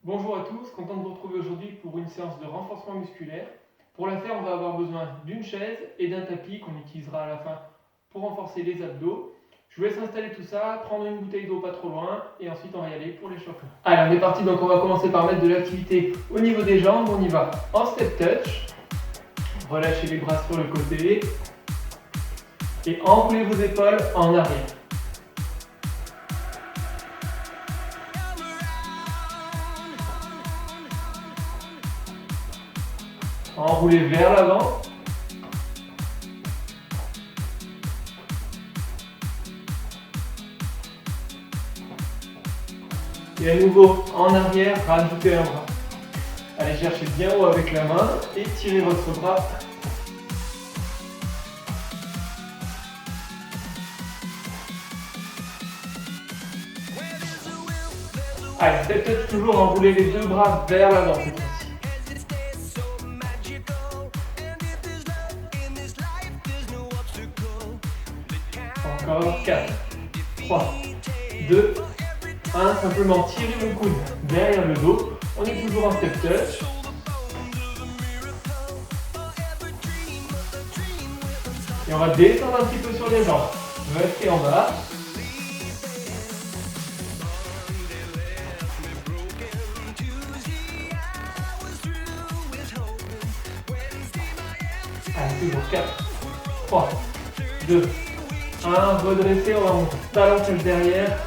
Bonjour à tous, content de vous retrouver aujourd'hui pour une séance de renforcement musculaire. Pour la faire, on va avoir besoin d'une chaise et d'un tapis qu'on utilisera à la fin pour renforcer les abdos. Je vous laisse installer tout ça, prendre une bouteille d'eau pas trop loin et ensuite on va y aller pour l'échauffement. Allez, on est parti, donc on va commencer par mettre de l'activité au niveau des jambes. On y va en step touch. Relâchez les bras sur le côté et enroulez vos épaules en arrière. Enroulez vers l'avant. Et à nouveau en arrière, rajoutez un bras. Allez chercher bien haut avec la main et tirez votre bras. Allez, peut-être toujours enrouler les deux bras vers l'avant cette fois-ci. Encore 4, 3, 2, 1. Simplement tirez le coude derrière le dos. On est toujours en step touch. Et on va descendre un petit peu sur les jambes. Restez en bas. Allez, toujours 4, 3, 2, 1. Redressez, on va monter talon sur le derrière.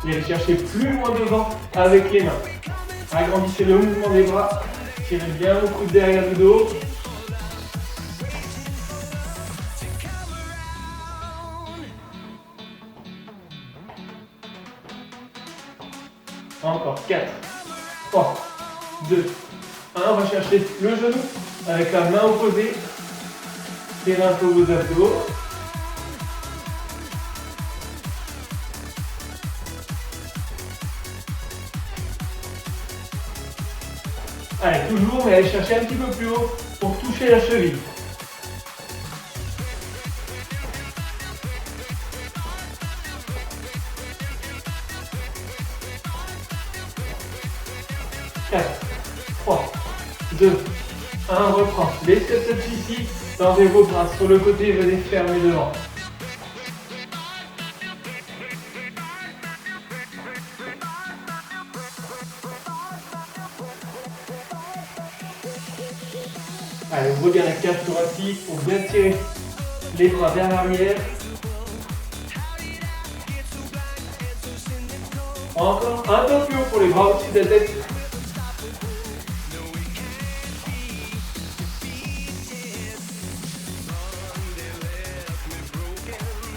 Et allez chercher plus loin devant avec les mains. Agrandissez le mouvement des bras. Tirez bien le coude derrière le dos. Encore 4, 3, 2, 1. On va chercher le genou avec la main opposée. Tirez un peu vos abdos. Allez, toujours, mais allez chercher un petit peu plus haut pour toucher la cheville. Quatre, 3, 2, 1, on reprend. Les step touch ici, tendez vos bras sur le côté, venez fermer devant. Allez, ouvrez bien la cage thoracique pour bien tirer les bras vers l'arrière. Encore un peu plus haut pour les bras au-dessus de la tête.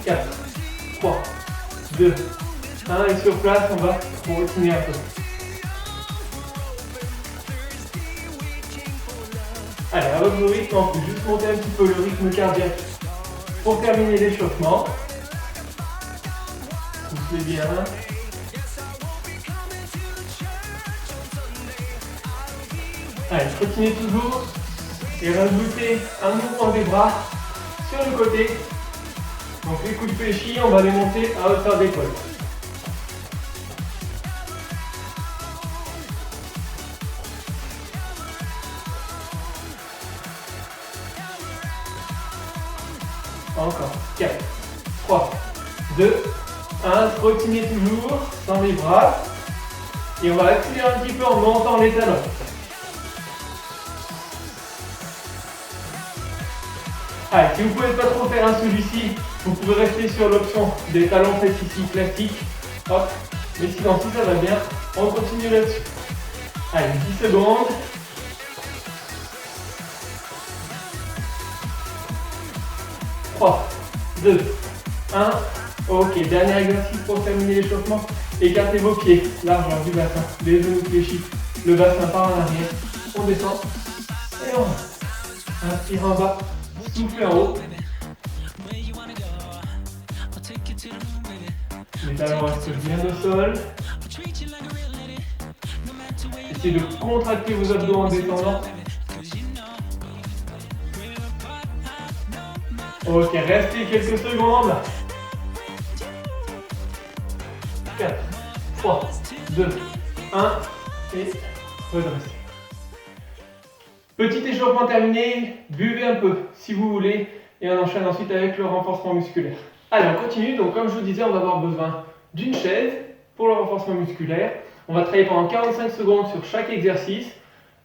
Quatre, 3, 2, 1. Et sur place, on va continuer un peu. Allez, à votre rythme, on peut juste monter un petit peu le rythme cardiaque pour terminer l'échauffement. Soufflez bien. Allez, continuez toujours et rajoutez un mouvement des bras sur le côté. Donc les coudes fléchis, on va les monter à hauteur d'épaule. Encore 4, 3, 2, 1. Continuez toujours dans les bras. Et on va accélérer un petit peu en montant les talons. Allez, si vous ne pouvez pas trop faire un celui-ci, vous pouvez rester sur l'option des talons faits ici classiques. Hop. Mais sinon, si ça va bien, on continue là-dessus. Allez, 10 secondes. Trois, 2, 1. Ok, dernier exercice pour terminer l'échauffement. Écartez vos pieds, largeur du bassin, les genoux fléchis, le bassin par en arrière. On descend et on inspire en bas, soufflez en haut. Les talons restent bien au sol. Essayez de contracter vos abdos en descendant. Ok, restez quelques secondes. 4, 3, 2, 1 et redressez. Petit échauffement terminé, buvez un peu si vous voulez et on enchaîne ensuite avec le renforcement musculaire. Allez, on continue. Donc comme je vous disais, on va avoir besoin d'une chaise pour le renforcement musculaire. On va travailler pendant 45 secondes sur chaque exercice.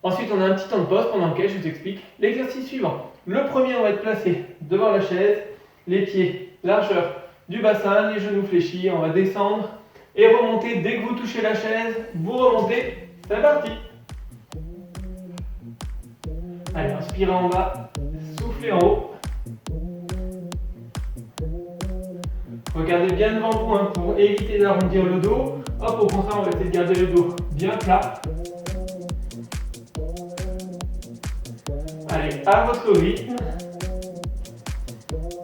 Ensuite, on a un petit temps de pause pendant lequel je vous explique l'exercice suivant. Le premier, on va être placé devant la chaise, les pieds, largeur du bassin, les genoux fléchis. On va descendre et remonter. Dès que vous touchez la chaise, vous remontez. C'est parti. Allez, inspirez en bas, soufflez en haut. Regardez bien devant vous hein, pour éviter d'arrondir le dos. Hop, au contraire, on va essayer de garder le dos bien plat. Allez, à votre rythme.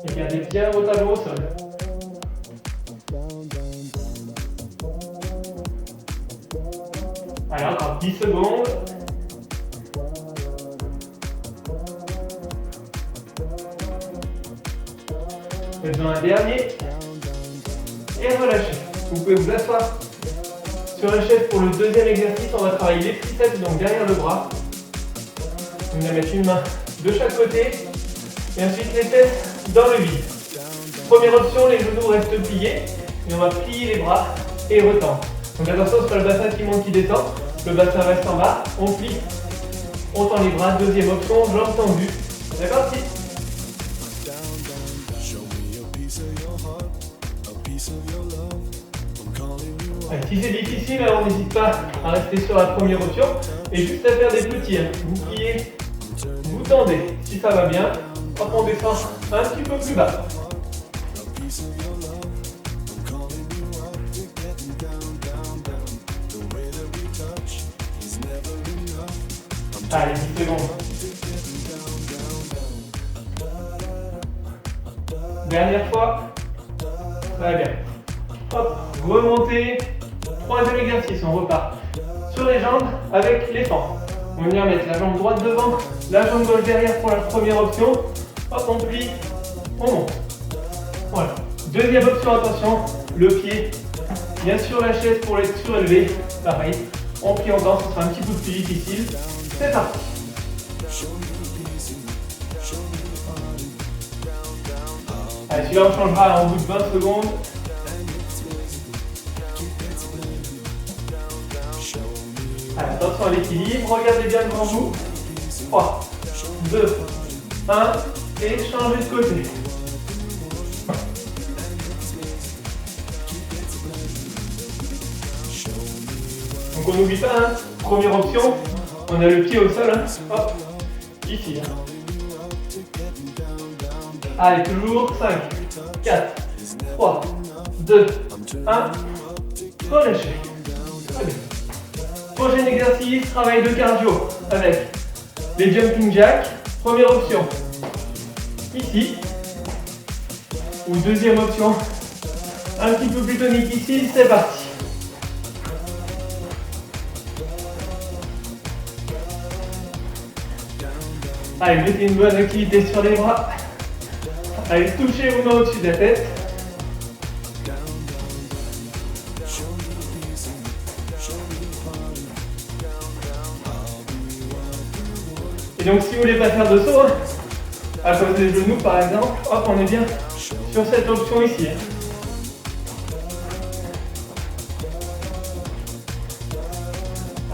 Et gardez bien vos talons au sol. Allez, encore 10 secondes. Faites-en un dernier. Et relâchez. Vous pouvez vous asseoir sur la chaise pour le deuxième exercice. On va travailler les triceps, donc derrière le bras. On va mettre une main de chaque côté. Et ensuite les fesses dans le vide. Première option, les genoux restent pliés. Et on va plier les bras et retendre. Donc attention, c'est pas le bassin qui monte, qui descend. Le bassin reste en bas. On plie. On tend les bras. Deuxième option, jambes tendues. C'est parti. Si c'est difficile, alors on n'hésite pas à rester sur la première option et juste à faire des petits. Vous pliez, vous tendez. Si ça va bien, hop, on descend un petit peu plus bas. Allez, 10 secondes. Dernière fois. Très bien. Hop, remontez. Troisième exercice, on repart sur les jambes avec les fentes. On va venir mettre la jambe droite devant, la jambe gauche derrière pour la première option. Hop, on plie, on monte. Voilà. Deuxième option, attention, le pied bien sur la chaise pour l'être surélevé. Pareil, on plie encore, ce sera un petit peu plus difficile. C'est parti. Allez, celui-là on changera en bout de 20 secondes. Allez, attention à l'équilibre, regardez bien devant vous. 3, 2, 1 et changez de côté. Donc on n'oublie pas, hein, première option, on a le pied au sol, hein, hop, ici. Hein. Allez, toujours 5, 4, 3, 2, 1, relâchez. Très bien. Prochain exercice, travail de cardio avec les jumping jacks. Première option, ici. Ou deuxième option, un petit peu plus tonique ici, c'est parti. Allez, mettez une bonne activité sur les bras. Allez, touchez vos mains au-dessus de la tête. Et donc si vous voulez pas faire de saut, à cause des genoux par exemple, hop, on est bien sur cette option ici.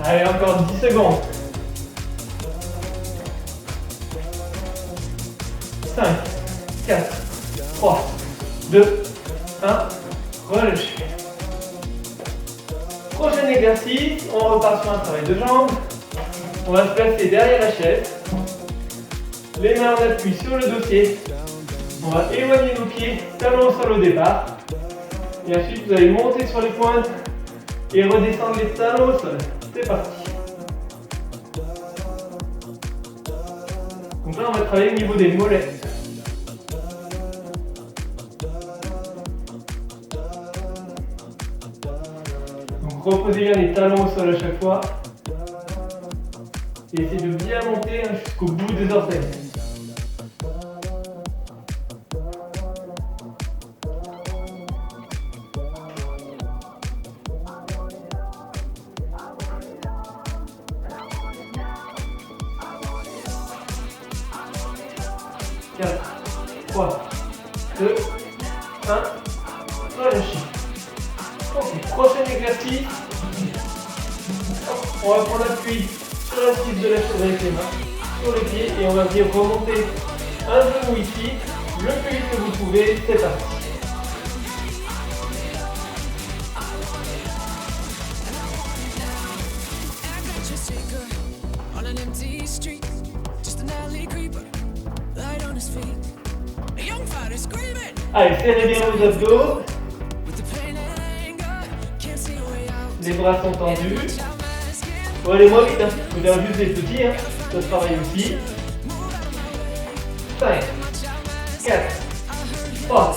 Allez, encore 10 secondes. 5, 4, 3, 2, 1, relâchez. Prochain exercice, on repart sur un travail de jambes. On va se placer derrière la chaise. Les mains en appui sur le dossier. On va éloigner nos pieds, talons au sol au départ. Et ensuite, vous allez monter sur les pointes et redescendre les talons au sol. C'est parti. Donc là, on va travailler au niveau des mollets. Donc reposez bien les talons au sol à chaque fois. Et essayez de bien monter jusqu'au bout des orteils. 4, 3, 2, 1. Relâchez. Ok, prochain exercice. On va prendre appui sur la cible de la chaise avec les mains, sur les pieds, et on va venir remonter un genou ici, le plus vite que vous pouvez. C'est parti. Allez, serrez bien vos abdos. Les bras sont tendus. Bon, allez moins vite, hein. Vous avez juste des petits, hein. Ça travaille aussi. 5, 4, 3,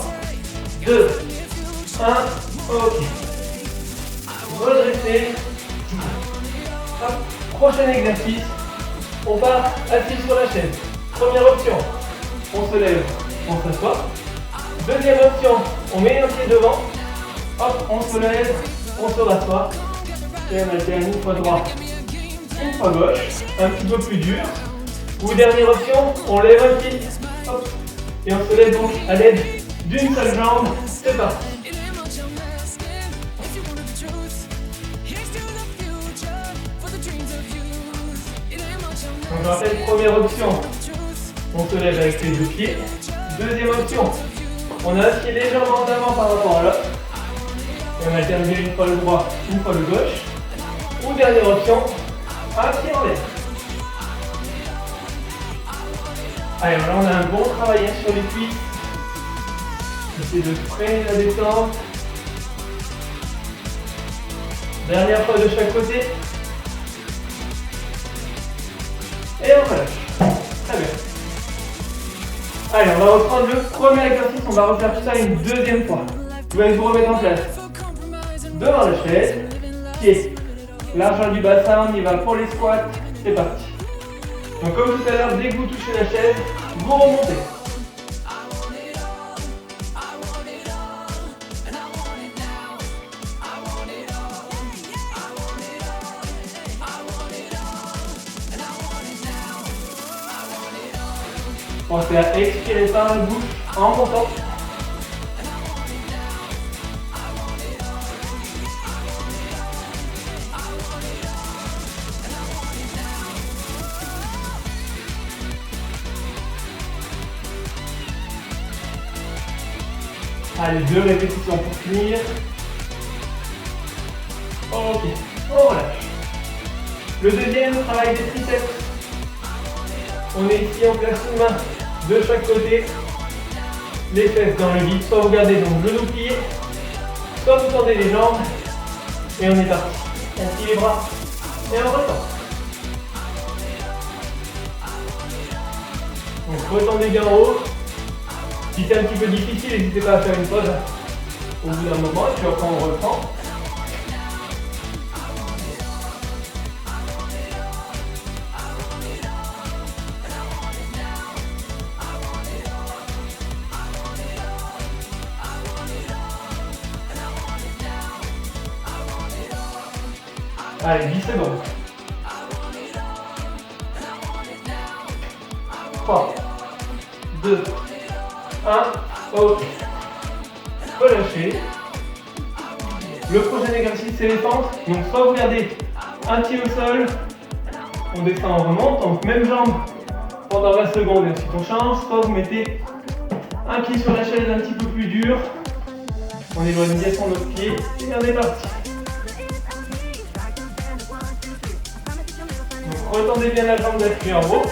2, 1. Ok. Redressez. Hop. Prochain exercice. On part assis sur la chaise. Première option, on se lève, on s'assoit. Deuxième option, on met un pied devant. Hop, on se lève, on se rassoit. Et on alterne une fois droite, une fois gauche, un petit peu plus dur. Ou dernière option, on lève un pied, hop, et on se lève donc à l'aide d'une seule jambe. C'est parti. Donc je rappelle, première option, on se lève avec les deux pieds. Deuxième option, on a un pied légèrement en avant par rapport à l'autre. Et on alterne une fois le droit, une fois le gauche. Ou dernière option, un pied en l'air. Allez, là on a un bon travail sur les cuisses. Essayez de freiner la détente. Dernière fois de chaque côté. Et on relâche. Très bien. Allez, on va reprendre le premier exercice. On va refaire tout ça une deuxième fois. Vous allez vous remettre en place devant la chaise. Pieds. Largeur du bassin, on y va pour les squats. C'est parti. Donc comme tout à l'heure, dès que vous touchez la chaise, vous remontez. Pensez à expirer par la bouche en montant. Allez, 2 répétitions pour finir. Ok, on relâche. Le deuxième, travail des triceps. On est ici, on place une main de chaque côté, les fesses dans le vide, soit vous gardez donc le genou plié, soit vous tendez les jambes, et on est parti. On plie les bras, et on retend. Donc retendez bien en haut. Si c'est un petit peu difficile, n'hésitez pas à faire une pause au bout d'un moment, et puis après on reprend. Allez, 10 secondes. 3, 2, 1, ok. Relâchez. Le prochain exercice, c'est les fentes. Donc, soit vous gardez un pied au sol, on descend, on remonte, donc même jambe pendant 20 secondes et ensuite on change. Soit vous mettez un pied sur la chaise un petit peu plus dur, on éloigne bien son autre pied et on est parti. Retendez bien la jambe d'appui en haut.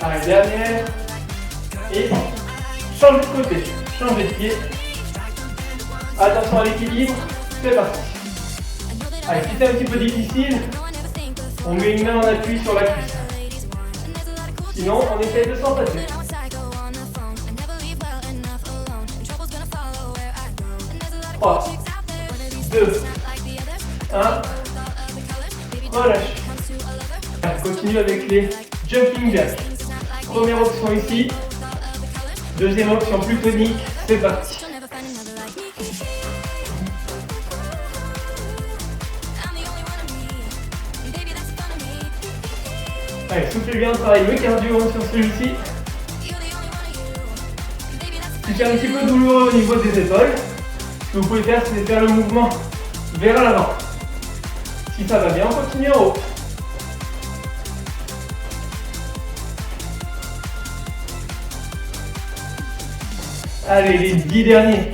Allez, dernière. Et changez de côté, changez de pied. Attention à l'équilibre, c'est parti. Allez, si c'est un petit peu difficile, on met une main en appui sur la cuisse. Sinon, on essaye de s'empasser. 3, 2, 1, relâche. On continue avec les jumping jacks. Première option ici, deuxième option plus tonique, c'est parti. Allez, soufflez bien, travaille le cardio sur celui-ci. Si c'est un petit peu douloureux au niveau des épaules, ce que vous pouvez faire, c'est faire le mouvement vers l'avant. Si ça va bien, on continue en haut. Allez, les 10 derniers.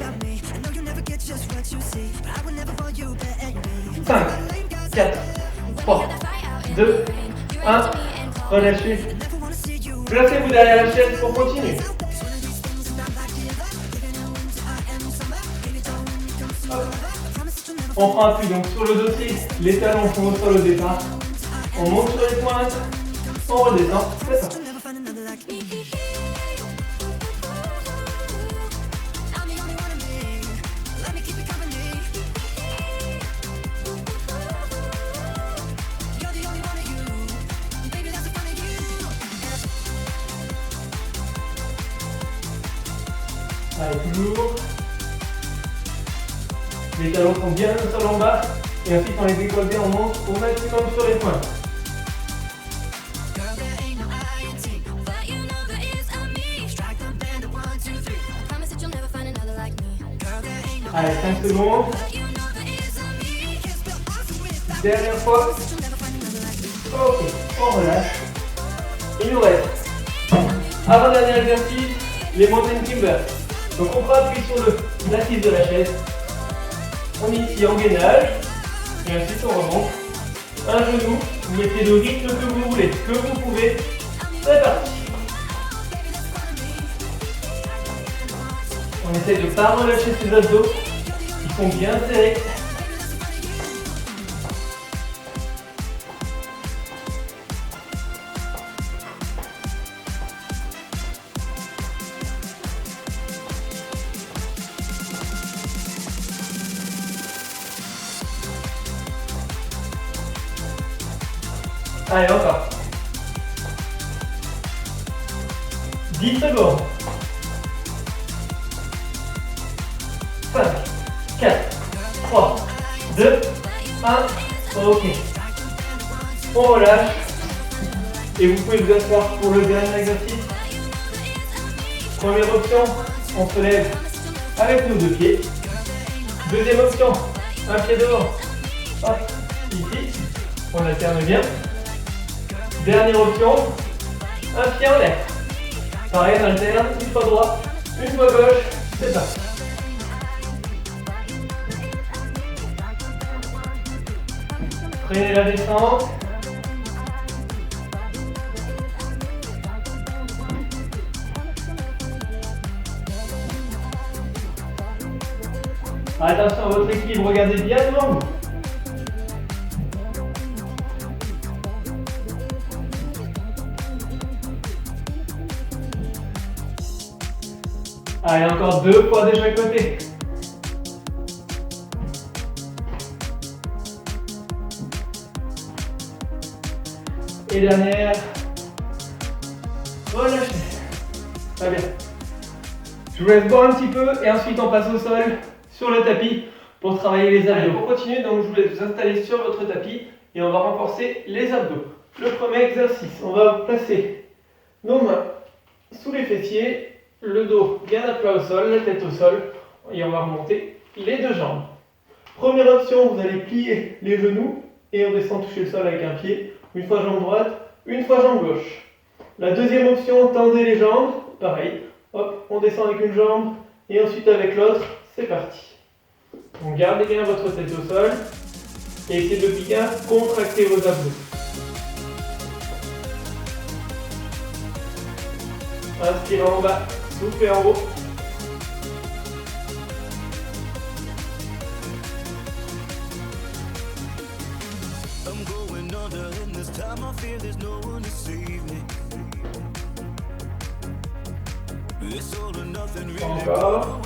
5, 4, 3, 2, 1. Relâchez. Placez-vous derrière la chaise pour continuer. Hop. On prend appui donc sur le dossier, les talons sont au sol au départ. On monte sur les pointes, on redescend, c'est ça. Allez, toujours. Les talons sont bien au sol en bas. Et ensuite, on les décolle, on monte au maximum sur les pointes. Allez, 5 secondes. Dernière fois. Ok, on relâche. Il nous reste, avant-dernier exercice, les mountain climbers. Donc on prend appui sur l'assise de la chaise. On initie en gainage. Et ensuite on remonte. Un genou, vous mettez le rythme que vous voulez, que vous pouvez. C'est parti. On essaie de ne pas relâcher ses abdos. Ils sont bien serrés. Allez, encore. 10 secondes. 5, 4, 3, 2, 1. Ok. On relâche. Et vous pouvez vous asseoir pour le dernier exercice. Première option, on se lève avec nos deux pieds. Deuxième option, un pied devant. Hop, ici. On alterne bien. Dernière option, un pied en l'air. Pareil, on alterne, une fois droite, une fois gauche, c'est ça. Freinez la descente. Attention à votre équilibre, regardez bien devant vous. Allez, encore 2 fois de chaque côté. Et dernière. Relâchez. Très bien. Je vous laisse boire un petit peu et ensuite on passe au sol sur le tapis pour travailler les abdos. Pour continuer, donc je vous laisse vous installer sur votre tapis et on va renforcer les abdos. Le premier exercice, on va placer nos mains sous les fessiers. Le dos bien à plat au sol, la tête au sol, et on va remonter les deux jambes. Première option, vous allez plier les genoux et on descend toucher le sol avec un pied. Une fois jambe droite, une fois jambe gauche. La deuxième option, tendez les jambes, pareil. Hop, on descend avec une jambe et ensuite avec l'autre, c'est parti. Donc gardez bien votre tête au sol et essayez de bien contracter vos abdos. Inspirez en bas. Soufflez en haut. Encore.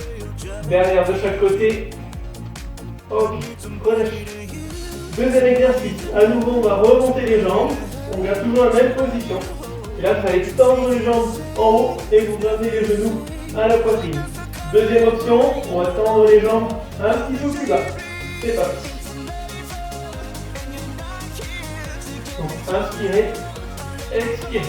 Dernière de chaque côté. Ok, relâchez. Deuxième exercice. À nouveau, on va remonter les jambes. On garde toujours la même position. Et là, vous allez tendre les jambes en haut et vous ramenez les genoux à la poitrine. Deuxième option, on va tendre les jambes un petit peu plus bas. C'est parti. Donc, inspirez. expire.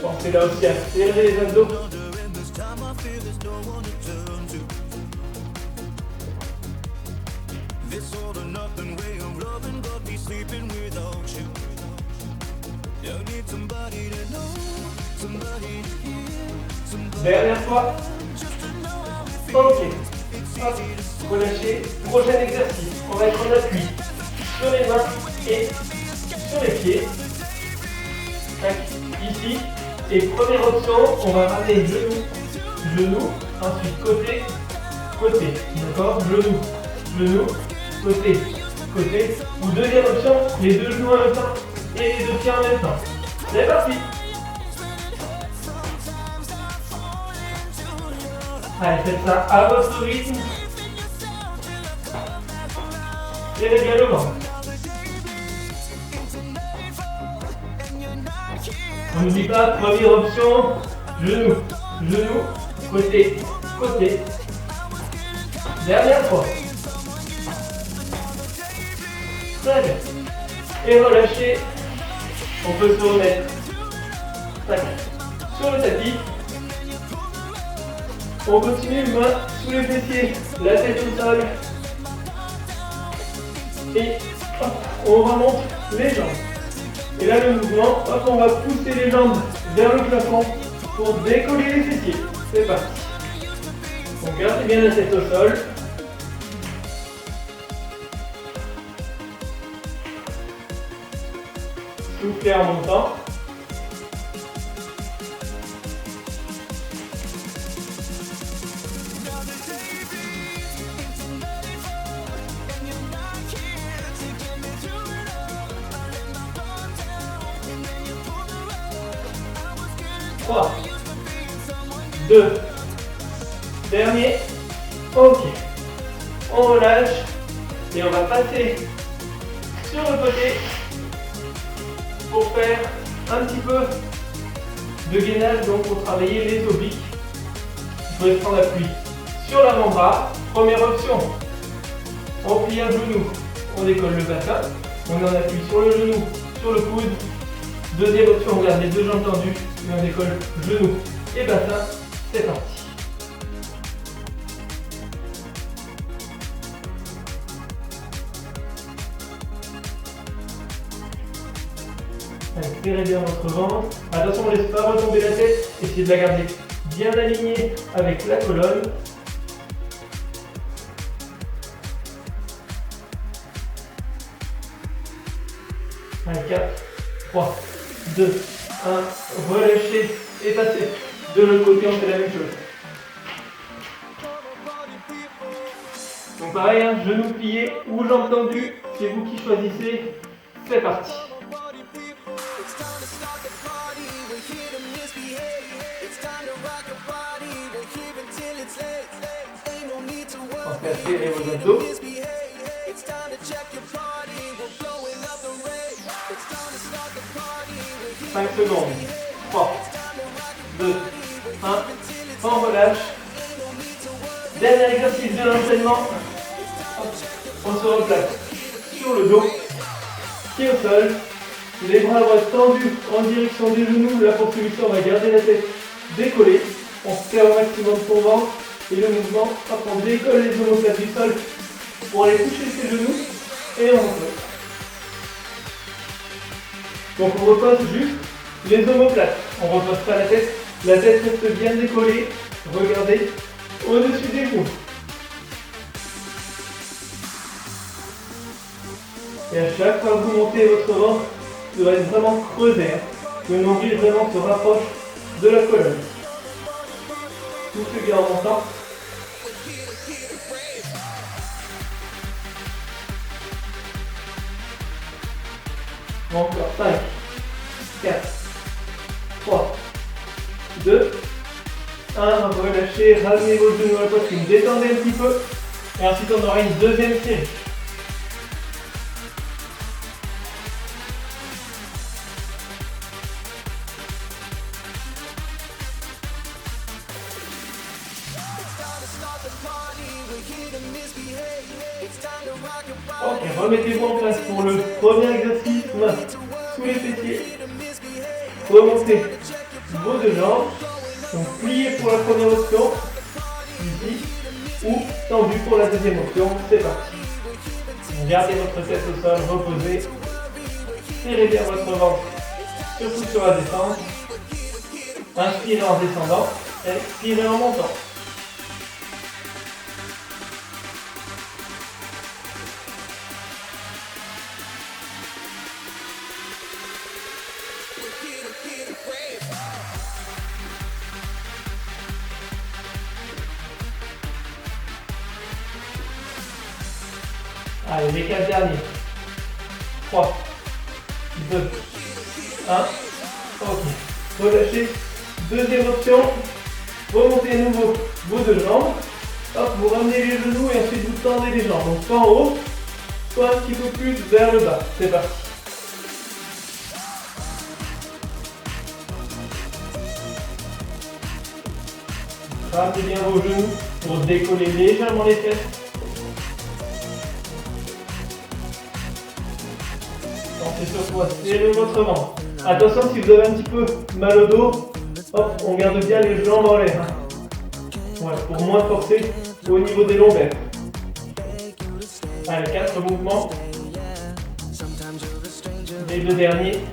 Pensez là aussi à serrer les abdos. Dernière fois. Ok. Hop. Relâchez. Prochain exercice. On va être en appui sur les mains et sur les pieds. Tac. Ici. Et première option, on va ramener genou, genou, ensuite côté, côté. D'accord? Genou, genou, côté, côté. Ou deuxième option, les deux genoux en même temps et les deux pieds en même temps. C'est parti! Allez, faites ça à votre rythme. Serrez bien le ventre. On n'oublie pas, première option, genou, genou, côté, côté. Dernière fois. Très bien. Et relâchez. On peut se remettre. Tac. Sur le tapis. On continue, main sous les fessiers, la tête au sol. Et hop, on remonte les jambes. Et là le mouvement, hop, on va pousser les jambes vers le plafond pour décoller les fessiers. C'est parti. Donc gardez bien la tête au sol. Soufflez en montant. Trois, 2, dernier, ok, on relâche et on va passer sur le côté pour faire un petit peu de gainage, donc pour travailler les obliques. Il faut être en appui sur l'avant-bras. Première option, on plie un genou, on décolle le bassin, on est en appui sur le genou, sur le coude. Deuxième option, on garde les deux jambes tendues et on décolle genou et bassin. C'est parti. Allez, serrez bien votre ventre. Attention, on ne laisse pas retomber la tête. Essayez de la garder bien alignée avec la colonne. Allez, 4, 3, 2, 1, relâchez et passez. De l'autre côté, on fait la même chose. Donc pareil, hein, genoux pliés ou jambes tendues, c'est vous qui choisissez. C'est parti. Pensez à serrer vos abdos. 5 secondes. 3, 2, 1. On relâche. Dernier exercice de l'entraînement. On se replace sur le dos, pied au sol. Les bras vont être tendus en direction des genoux. Là pour celui-ci, on va garder la tête décollée. On serre au maximum son ventre. Et le mouvement, hop, on décolle les omoplates du sol pour aller toucher ses genoux. Et on repose. Donc on repose juste les omoplates. On ne repose pas la tête. La tête reste bien décollée. Regardez au-dessus des genoux. Et à chaque fois que vous montez votre ventre, il doit être vraiment creusé. Que le nombril vraiment se rapproche de la colonne. Soufflez bien en montant. Encore 5, 4, 3, 2, 1. Relâchez, ramenez vos genoux à la poitrine, détendez un petit peu. Et ensuite on aura une deuxième série. Start the party, we're here to misbehave. It's time to rock. Ok, remettez-vous en place pour le premier exercice, main sous les fessiers. Remontez vos deux jambes. Donc pliez pour la première option, ici, ou tendu pour la deuxième option, c'est parti. Gardez votre tête au sol, reposez. Serrez bien votre ventre, surtout sur la descente. Inspirez en descendant, expirez en montant. Allez, les 4 derniers. 3, 2, 1. Ok. Relâchez. Deuxième option. Remontez à nouveau vos deux jambes. Hop, vous ramenez les genoux et ensuite vous tendez les jambes. Donc soit en haut, soit un petit peu plus vers le bas. C'est parti. Ramenez bien vos genoux pour décoller légèrement les fesses. Pensez surtout à serrer votre ventre. Attention, si vous avez un petit peu mal au dos, hop, on garde bien les jambes en l'air. Voilà, pour moins forcer au niveau des lombaires. Allez, 4 mouvements. Les deux derniers.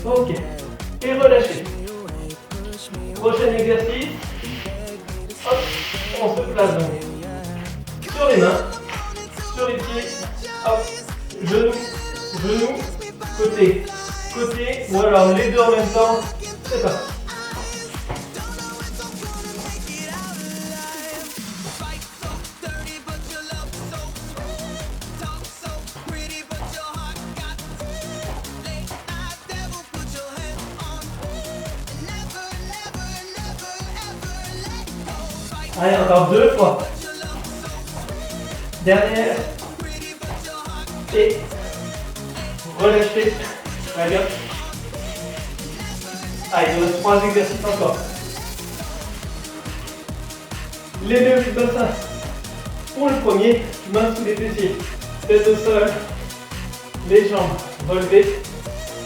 Ok. Et relâchez. Prochain exercice. Hop, on se place donc sur les mains, sur les pieds. Hop, genoux, genoux, côté, côté. Ou alors les deux en même temps. C'est parti. Allez, encore 2 fois. Dernière. Et relâchez. Allez, hop. Allez, il reste 3 exercices encore. Les deux du bassin. Pour le premier, main sous les fessiers. Tête au sol. Les jambes relevées.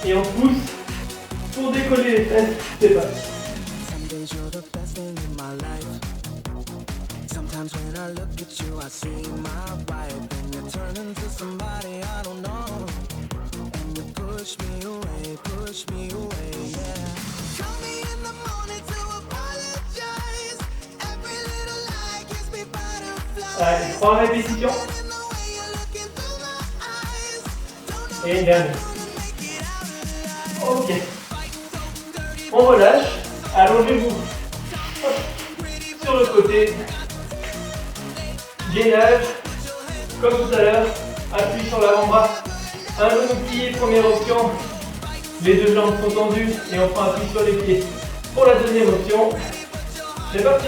Et on pousse pour décoller les fesses. C'est parti. Sometimes when I look at you, I see my wife, and you turn into somebody I don't know, and you push me away, yeah. Call me in the morning to apologize. Every little lie gives me butterflies. Allez, 3 répétitions. Et une dernière. Ok. On relâche. Allongez-vous. Sur le côté. Gainage, comme tout à l'heure, appui sur l'avant-bras, un genou plié, première option, les deux jambes sont tendues et on prend appui sur les pieds. Pour la deuxième option, c'est parti.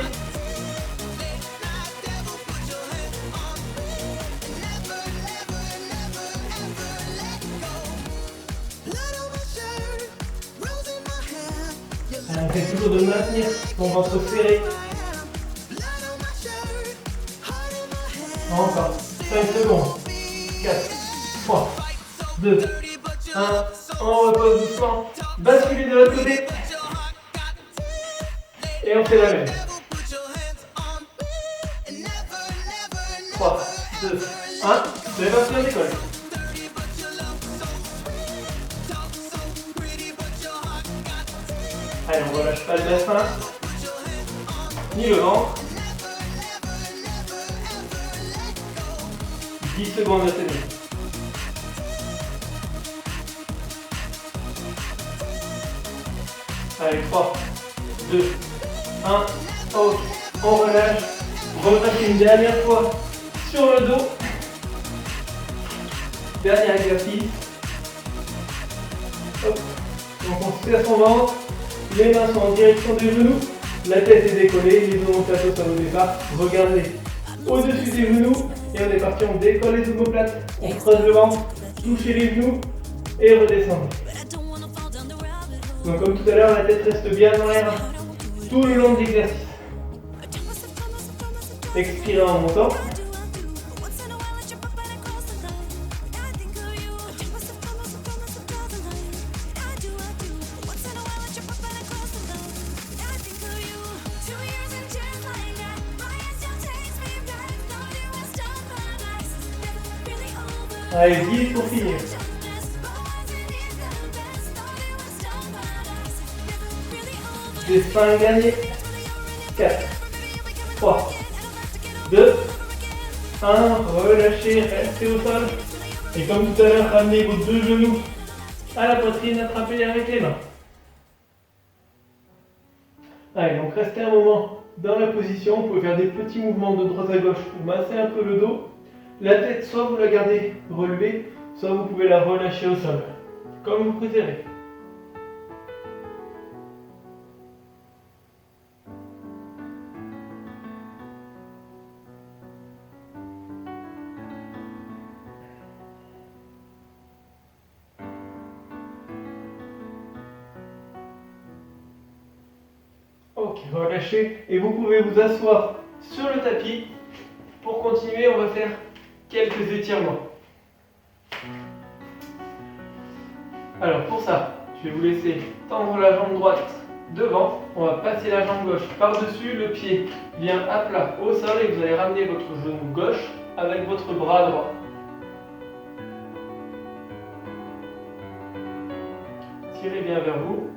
On fait toujours de maintenir son ventre serré. Encore 5 secondes. 4, 3, 2, 1. On repose doucement. Basculez de l'autre côté. Et on fait la même. 3, 2, 1. C'est parti, on décolle. Allez, on relâche pas le bassin, ni le ventre. 10 secondes à tenir. Allez, 3, 2, 1. Ok. On relâche. Repassez une dernière fois sur le dos. Dernier exercice. Hop. Donc on serre son ventre. Les mains sont en direction des genoux. La tête est décollée. Les dos montent à au sol au départ. Regardez au-dessus des genoux. Et on est parti, on décolle les omoplates, on creuse le ventre, touchez les genoux et redescendez. Donc comme tout à l'heure, la tête reste bien en l'air tout le long de l'exercice. Expirez en montant. Allez, 10 pour finir. 5 derniers. 4, 3, 2, 1. Relâchez, restez au sol. Et comme tout à l'heure, ramenez vos deux genoux à la poitrine, attrapez-les avec les mains. Allez, donc restez un moment dans la position. Vous pouvez faire des petits mouvements de droite à gauche pour masser un peu le dos. La tête, soit vous la gardez relevée, soit vous pouvez la relâcher au sol, comme vous préférez. Ok, relâchez et vous pouvez vous asseoir sur le tapis. Pour continuer, on va faire quelques étirements. Alors pour ça, je vais vous laisser tendre la jambe droite devant. On va passer la jambe gauche par-dessus. Le pied vient à plat au sol et vous allez ramener votre genou gauche avec votre bras droit. Tirez bien vers vous.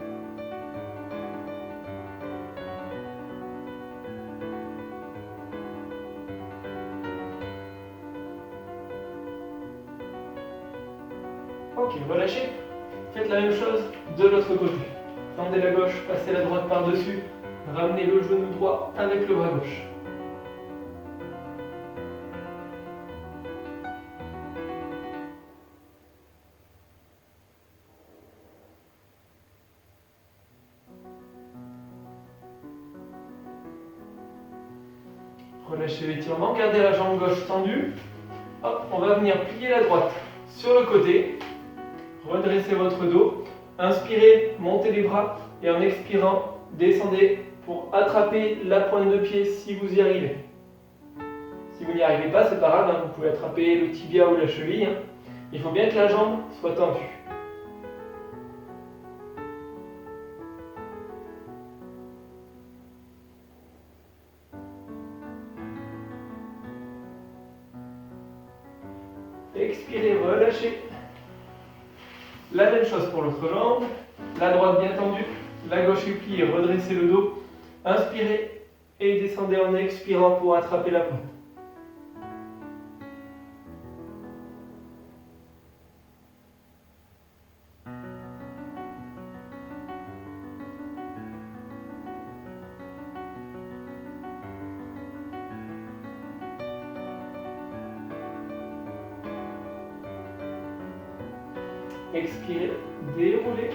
Ok, relâchez. Faites la même chose de l'autre côté. Tendez la gauche, passez la droite par-dessus. Ramenez le genou droit avec le bras gauche. Relâchez l'étirement, gardez la jambe gauche tendue. Hop, on va venir plier la droite sur le côté. Redressez votre dos. Inspirez, montez les bras. Et en expirant, descendez pour attraper la pointe de pied si vous y arrivez. Si vous n'y arrivez pas, c'est pas grave, hein, vous pouvez attraper le tibia ou la cheville. Hein. Il faut bien que la jambe soit tendue. Expirez, relâchez. La même chose pour l'autre jambe. La droite bien tendue, la gauche est pliée, redressez le dos. Inspirez et descendez en expirant pour attraper la pointe. Expirez, déroulez.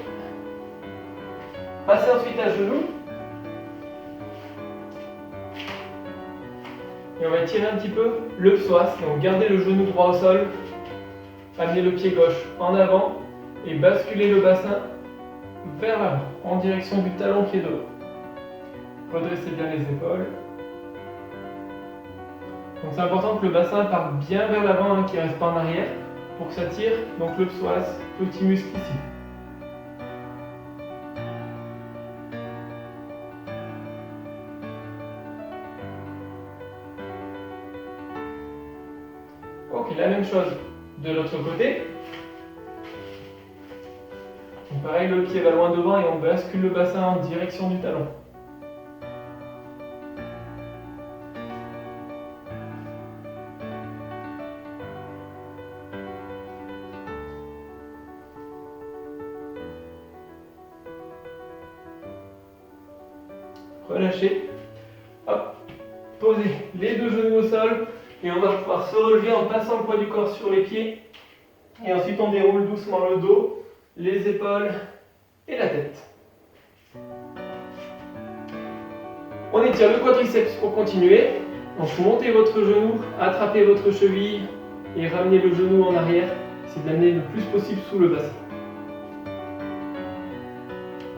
Passez ensuite à genoux. Et on va tirer un petit peu le psoas. Donc gardez le genou droit au sol. Amenez le pied gauche en avant. Et basculez le bassin vers l'avant, en direction du talon pied devant. Redressez bien les épaules. Donc c'est important que le bassin parte bien vers l'avant, hein, qu'il ne reste pas en arrière. Pour que ça tire, donc le psoas, petit muscle ici. Ok, la même chose de l'autre côté. Donc pareil, le pied va loin devant et on bascule le bassin en direction du talon. Relâchez. Hop. Posez les deux genoux au sol et on va pouvoir se relever en passant le poids du corps sur les pieds. Et ensuite on déroule doucement le dos, les épaules et la tête. On étire le quadriceps pour continuer. Donc montez votre genou, attrapez votre cheville et ramenez le genou en arrière. C'est d'amener le plus possible sous le bassin.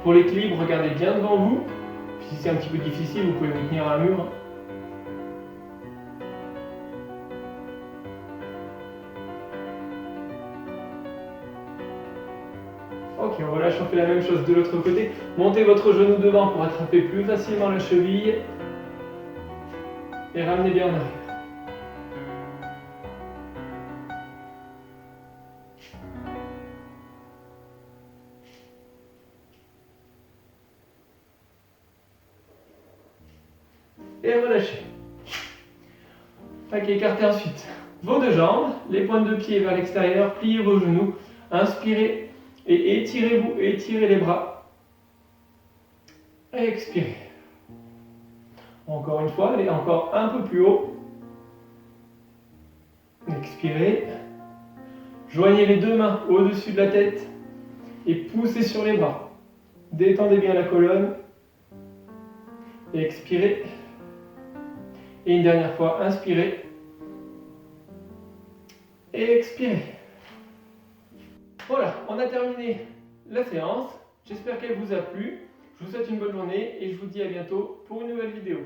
Pour l'équilibre, regardez bien devant vous. Si c'est un petit peu difficile, vous pouvez vous tenir à un mur. relâche, on fait la même chose de l'autre côté. Montez votre genou devant pour attraper plus facilement la cheville. Et ramenez bien en arrière. Et relâchez. Écartez ensuite vos deux jambes, les pointes de pied vers l'extérieur, pliez vos genoux, inspirez et étirez-vous, étirez les bras. Et expirez. Encore une fois, allez encore un peu plus haut. Expirez. Joignez les deux mains au-dessus de la tête et poussez sur les bras. Détendez bien la colonne. Et expirez. Et une dernière fois, inspirez. Et expirez. Voilà, on a terminé la séance. J'espère qu'elle vous a plu. Je vous souhaite une bonne journée et je vous dis à bientôt pour une nouvelle vidéo.